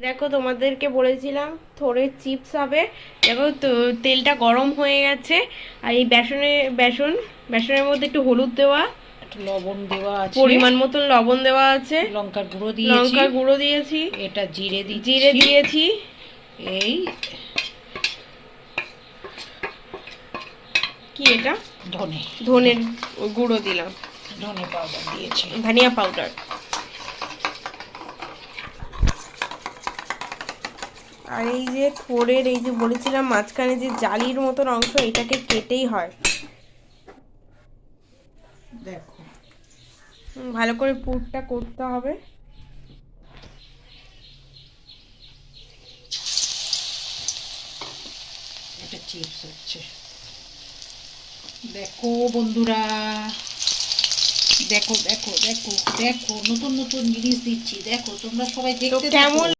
দেখো তোমাদেরকে বলেছিলাম থোড়ের চিপস হবে। দেখো তো তেলটা গরম হয়ে গেছে। আর এই বেসনের মধ্যে একটু হলুদ দেওয়া, একটু লবণ দেওয়া আছে, পরিমাণ মতন লবণ দেওয়া আছে, লঙ্কার গুঁড়ো দিয়েছি, এটা জিরে দিয়েছি। এই কি এটা? ধনের গুঁড়ো দিলাম, ধনে পাউডার দিয়েছি, ধনিয়া পাউডার। আর এই যে থোড়ের এই যে বলেছিলাম মাঝখানে যে জালির মতন অংশ, এটাকে কেটেই হয়। দেখো ভালো করে পুরটা করতে হবে। এটা চিপস হচ্ছে। দেখো বন্ধুরা, দেখো দেখো দেখো দেখো, নতুন নতুন জিনিস দিচ্ছি, দেখো তোমরা সবাই দেখতে কেমন